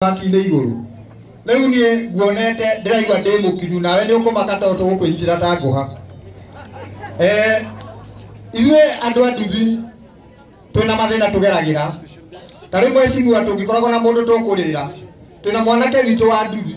Makine iguru riu nie guonete ndiraigwa ndi mukinyu nawe ni ukumaka tondu gukwitira ta nguha ithuĩ andũ a Nduthi twĩna mathĩna tũgeragira ta rĩu mweciria tũngĩkoragwo na mũndũ tũkũrĩrĩra twĩna mwanake witũ wa Nduthi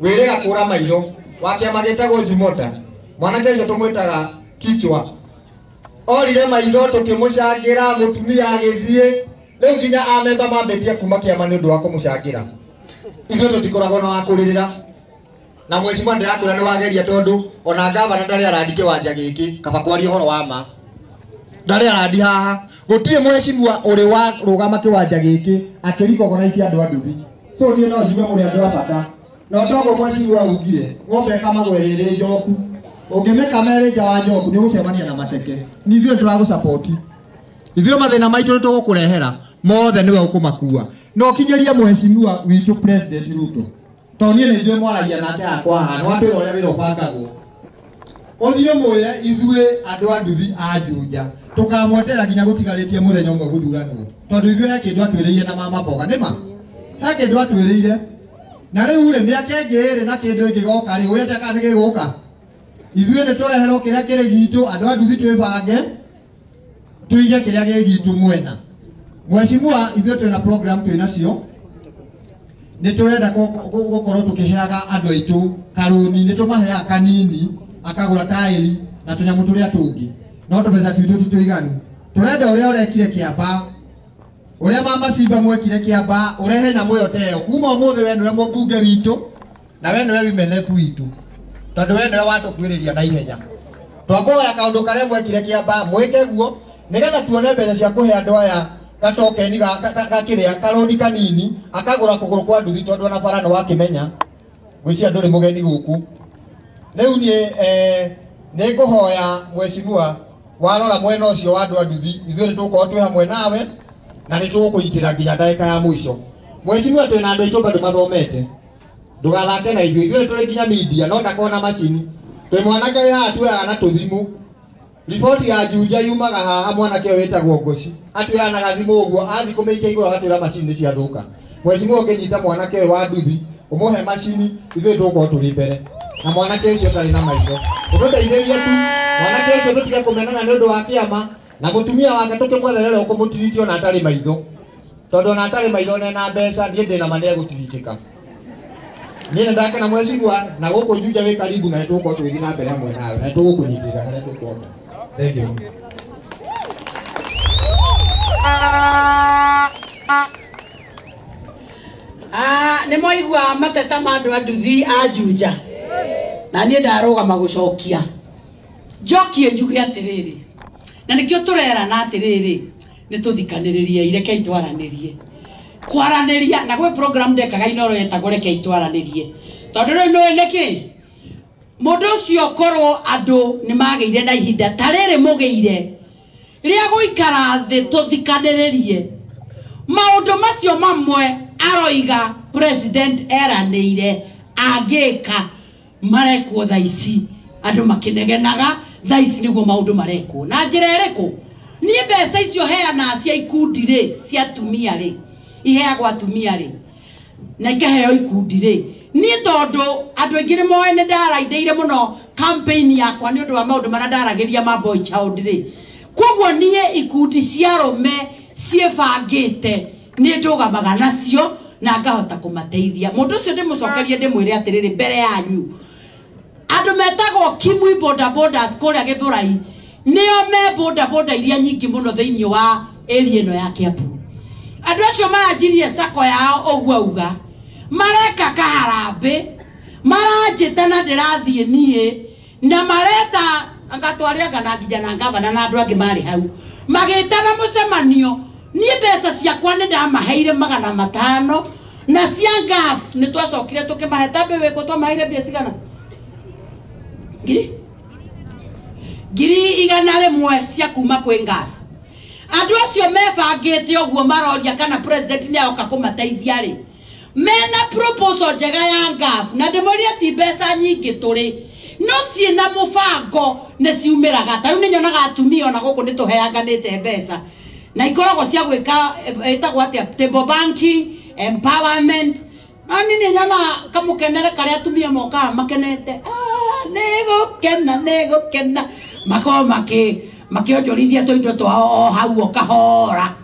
wĩrĩga kũra maitho wa kĩama gĩtagwo Jumota mwanake ũcio tũmwĩtaga Kichwa orire maitho tũkĩmũcangira mũtumia agĩthiĩ rĩu nginya amemba mambĩtie kuma kĩama nĩ ũndũ wa kũmũcangira ithuĩ tũtikoragwo na wa kũrĩrĩra na mweciria ndĩrakwĩra nĩ wageria tondũ ona ngavana ndarĩ arandi kĩwanja gĩkĩ kaba kwaria ũhoro wa ma ndarĩ arandi haha gũtirĩ mweciria ũrĩ wa rũgama kĩwanja gĩkĩ akĩrikogonize andũ a Nduthi so niĩ no njuge mũrĩ andũ a bata no togo mweciria ugire ng'ombe kamagwerere njoku ũngĩmĩka merĩ nja wa njoku nĩ ũgũcemania na mateke ni ithuĩ tũragũsupport ithuĩ mathĩna maitũ tũgũkũrehera mothe niwe ũkũmakua no kinyeria mweciria witũ president Ruto to niĩ nĩ ithuĩ mwaragia nake akwa hana watwĩra ũrĩa wĩra ũbangagwo ũthiĩ mwĩre ithuĩ andũ a Nduthi a Juja tũkamwetera nginya gũtigarĩtie mũthenya ũmwe gũthuranwo tondũ ithuĩ he kĩndũ atwĩrĩire na mama mboga nĩma he kĩndũ atwĩrĩire na rĩu rĩ mĩaka ĩngĩ ĩrĩ na kĩndũ ĩngĩgoka rĩ ũyete kana nĩ gĩgũka ithuĩ nĩ tũreherwo kĩrĩa kĩrĩ gitũ andũ a Nduthi twĩbange tuige kĩrĩa gĩ gitũ mwena mweciria ithuĩ twĩna program twĩnacio nĩ tũrenda gũkorwo tũkĩheaga andũ aitũ karũni nĩ tũmaheaga kanini akagũra taĩri na tũnyamũ tũrĩa tũngĩ no tũbeca twitũ titũiganu tũrenda ũrĩa ũrekire Kĩamba ũrĩa mama Simba mwekire Kĩamba ũrehe nyamũ ĩyo ta ĩyo kuma ũmũthĩ we nĩwe mũmbunge witũ na we nĩwe wimeneku witũ tondũ we nĩwe watũkuhĩrĩria na ihenya twakũhoya kaũndũ karĩa mwekire Kĩamba mwĩke guo nĩgetha tuone mbeca cia kũhe andũ aya gatokeni gakĩrĩa karũni kanini akagũra kũgũrũ kwa Nduthi tondũ ona bara nĩ wakĩmenya gwĩcia ndũrĩ mũgeni gũkũ rĩu niĩ nĩ ngũhoya mweciria warora mwena ũcio wa andũ a Nduthi ithuĩ nĩ tũgũkorwo twĩ hamwe nawe na nĩ tũgũkũnyitĩra nginya ndagĩka ya mũico mweciria twĩna andũ aitũ bado mathomete ndũgathake na ithuĩ nĩ tũrĩ nginya media no ndakorwo na macini twĩ mwanake wĩ haha tuoyaga na tũthimũ riboti ya Juja yumaga haha mwanake ũyũ wĩtagwo Ngoci atwĩanaga thimũ ũguo athi kũmĩikia igũrũ agatwĩra macini nĩ ciathũka mweciria ũngĩnyita mwanake ũyũ wa Nduthi ũmũhe macini ithuĩ tũgũkorwo tũrĩ mbere na mwanake ũcio ndarĩ na maitho tũteithĩrie tu mwanake ũcio tũtige kũmenana nĩ ũndũ wa kĩama na mũtumia wake tũkĩmwetherera ũkũmũtirithio na atarĩ maitho tondũ ona atarĩ maitho na mbeca niĩ ndĩ na ma nĩegũtirithĩka niĩ nĩndakena mweciria na gũkũ Juja wĩ karibu na nĩtũgũkorwo tũgĩthiĩ na mbere hamwe nawe na tũgũkũnyitĩrĩra harĩa tũkwenda thank you nĩ moigua mateta ma andũ a Nduthi a Juja na niĩ ndarũgama gũcokia njokie njuge atĩrĩrĩ na nĩkĩo tũrerana atĩrĩrĩ nĩ tũthikanĩrĩrie irekei twaranĩrie kwaranĩria na gwĩ program ndekaga inoro yetagwo rekei twaranĩrie tondũ rĩu nĩ nĩkĩ mũndũ ũcio korwo andũ nĩ magĩire na ihinda ta rĩrĩ mũgĩire rĩa gũikara thĩ tũthikanĩrĩrie maũndũ macio mamwe aroiga president eranĩire angĩka marekwo thaa ici andũ makĩnegenaga thaa ici nĩguo maũndũ marekwo na njĩra ĩrĩkũ niĩ mbeca icio heana cia ikundi rĩ cia atumia rĩ iheagwo atumia rĩ na ikaheo ikundi rĩ niĩ tondũ andũ aingĩ nĩ moĩ nĩ ndaraindĩire mũno campaign yakwa nĩ ũndũ wa maũndũ marĩa ndaragĩria ma boy child rĩ koguo niĩ ikundi cia arũme ciĩbangĩte nĩ ndũgamaga nacio na ngahota kũmateithia mũndũ ũcio ndĩmũcokerie ndĩmwĩre atĩrĩrĩ mbere yanyu andũ metagwo Kimwi boda bodas kũrĩa Gĩthũrai nĩo me boda boda iria nyingĩ mũno thĩinĩ wa area ĩno ya Kiambu andũ acio maranjirie sako yao ũguo auga mareka kaharambĩ maranjĩte na ndĩrathiĩ niĩ na marenda angatwaria ngana nginya na ngavana na andũ angĩ marĩ hau magĩtana mũcemanio niĩ mbeca ciakwa nĩ ndamaheire 500 na cia ngaf nĩ twacokire tũkĩmahe tambe wĩkũ twamaheire mbia cigana ngiri 100 cia kuma kwĩ ngaf andũ acio mebangĩte ũguo maroria kana president nĩ aroka kũmateithia rĩ mena proposal njega ya ngaf na ndĩmoria ti mbeca nyingĩ tũrĩ no ciĩna mũbango nĩ ciumĩraga ta rĩu nĩ nyonaga atumia ona gũkũ nĩ tũheanganĩte mbeca na ikoragwo cia gwĩka ĩtagwo atĩa table banking empowerment. Ani ni nyama kamukenere karia tumia moka makenete. Nego kena makoma makionjorithia toindo twao hau okahora.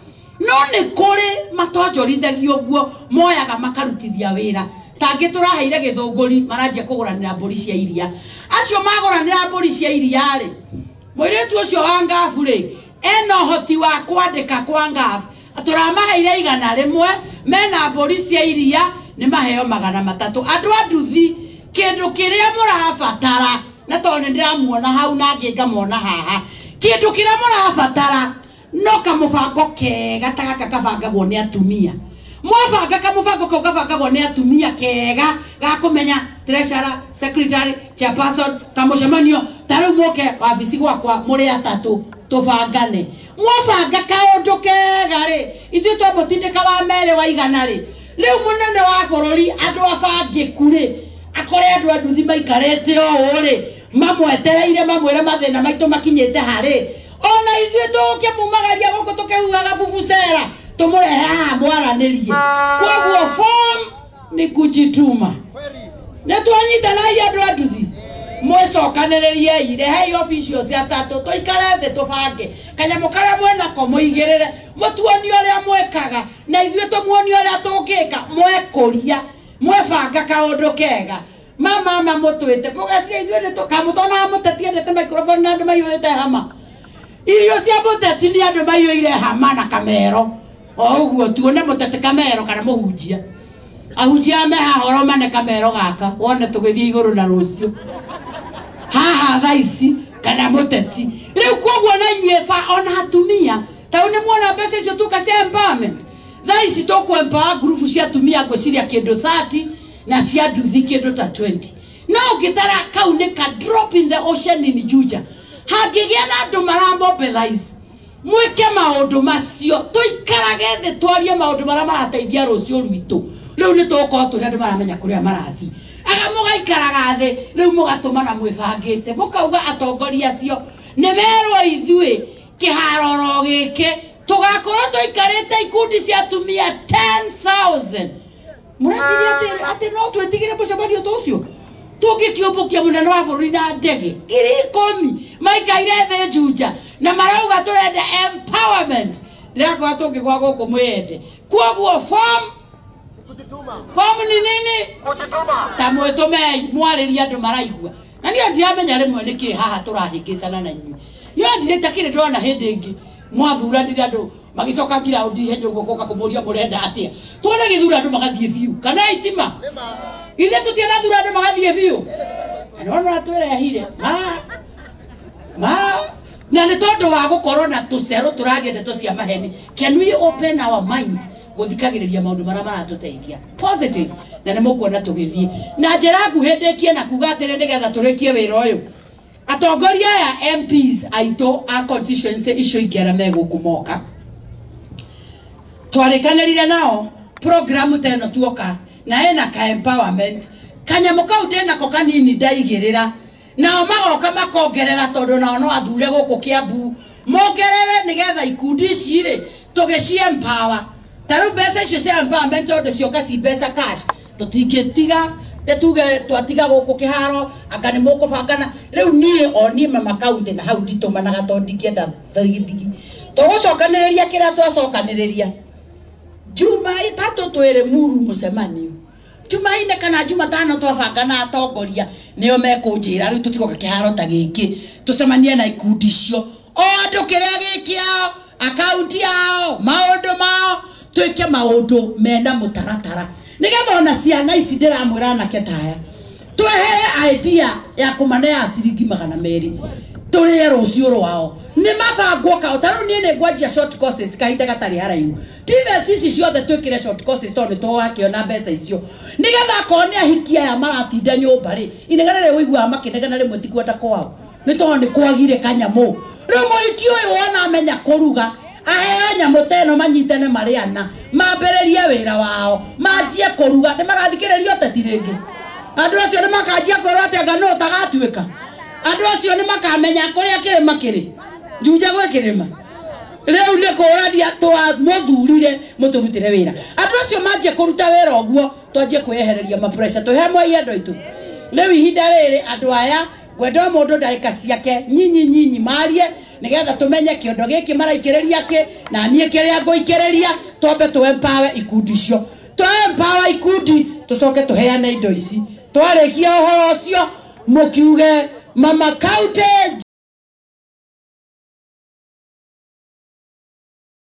No ni kuri matonjorithagia guo moyaga makarutithia wira. Tangi turaheire githunguri maranjia kuguranira mburi cia iria. Acio maguranira mburi cia iria ri. Mwiretu ucio wa Ngabu ri ena hoti wa kwandika kwa Ngabu. Aturamaheire 100 mena mburi cia iria ni maheo 300. Andu a Nduthi kindu kiria murabatara na tondu ndiramuona hau na ngi ngamona haha. Kindu kiria murabatara no kamubango kega tagaka kabangagwo ni atumia. Mwabanga kamubango kau kabangagwo ni atumia kega ga kumenya treasurer, secretary, chairperson, kamucemanio taru moke wabici gwakwa muri atatu tubangane. Mwabanga kaundu kega ri ithu twabotindika wa mere wa 100 ri riu munene wa bururi andu abangiku ri akore andu a Nduthi maikarete o ri mamwetereire mamwire mathina maitu makinyite hari ona ithu tuke mumagaria goko tukiugaga bubucera tumurehe haha mwaranirie koguo form ni kujituma netwanyita na andu a Nduthi mwecokaniririe irehei officials ya tatu toikare the tubange kanyamo karia mwenako muigirire mutuoni uria mwekaga na ithuĩ tumuoni uria tungika mwekuria mwebanga kaundu kega mama mutwite mugacia ithuĩ ni tukamutona muteti endete microphone na andu maiyurite hama irio cia muteti ni andu maiyuire hama na kamero oguo tuone muteti kamero kana muhunjia ahunjia me hahoro mane kamero gaka wone tugithie iguru na rucio haha thaici kana muteti riu koguo na inyuefa ona atumia taune muona mbeca icio tukacia empowerment thaici tuku empower group cia atumia gwiciria kindu 30 na cia Nduthi kindu ta 20 no ukitara kau ni ka drop in the ocean in Juja hangigia na andu maramobelize mwike maundu macio tuikarage thi twarie maundu maria marateithia rucio rwitu riu ni tuko turi andu maramenya kuria marathi aga mugaikaraga thi riu mugatumana mwibangite mukauga atongoria acio ni merwo ithui kiharoro gike tugakorwo tuikarite ikundi cia atumia 10,000 murasiria ati no twetigire mucemanio tucio tungikiobokia munene wa bururi na ndege 10 maikaire thi Juja na marauga turenda empowerment ndirakorwo tungigwa guku mwende koguo form ni nini tamwetumei mwariria andu maraigua na ni anjiamenya rimwe niki haha turahingicana na inyuĩ yo ndireta kire ndona hindi ingi mwathuranire andu magicoka ground henyo gukoka kumuria murenda atia tuone githura andu magathie biu kana itima ithe tutiana thura andu magathie biu no atwirehire na ni tondu wa gukorwo na tucero turaria ndeto cia maheni. Can we open our minds guthikagiriria maundu maria maratuteithia positive na nimukuona tugithie na njira nguhindikie na kuga atire nigetha turikie wira uyu atongoria ya MPs aito a constituency icio ingera megukumoka twarikanirire nao program teno tuoka na ena ka empowerment kanyamo kau ndena ko kanini ndaigirira nao magoka makongerera tondu nao no athure guku Kiambu mongerere nigetha ikundi cire tugicie empower taru mbeca icio cia empowerment tondu cioka ci mbeca cash tutingitiga tuge twatiga guku kiharo anga ni mukubangana riu nie mama kaunti na hau nditumanaga tondu ndikienda thigithigi tugucokaniriria kira twacokaniriria juma itatu twire muru mucemanio juma ine kana juma tano twabangana atongoria nio mekunjira riu tutigoka kiharo ta giki tucemanie na ikundi cio o andu kiria gikiao akaunti yao maundu mao twike maundu mena mutaratara nigetha ona ciana ici ndiramwira na ketaya twehere idea ya kumanea ciringi 200 turie rucio rwao ni mabangwo ka utaru nie ne ngwanjia short courses kahinda gatari haraihu tive cici ciothe twikire short courses tondu twakiona mbeca icio nigetha kone ahikia ya maratinda nyumba ri inegana wigua makinegana rimwe tikwenda kwao ni tondu kwagire kanyamu riu muhiki uyu wona amenya kuruga aheo nyamu teno manyitane mariana mambererie wira wao manjie kuruga ni magathikiririo teti ringi andu acio ni makanjia kwirwo ati anga no tagatuika andu acio ni makamenya kuria kirima kiri Juja gwe kirima Leo ne ko radia to muthurire muturutire wira andu acio manje kuruta wira oguo twaje kwehereria ma pressure to hemwe yendo itu leo ihinda riri andu aya gwenda mundu ndaika ciake nyinyi marie nigetha tumenye kiondo giki maraikiriria ki na nie kiria ngoikiriria twambe tu empower ikundi cio to empower ikundi tucoke tuheane indo ici twarikia uhoro ucio mukiuge Mama County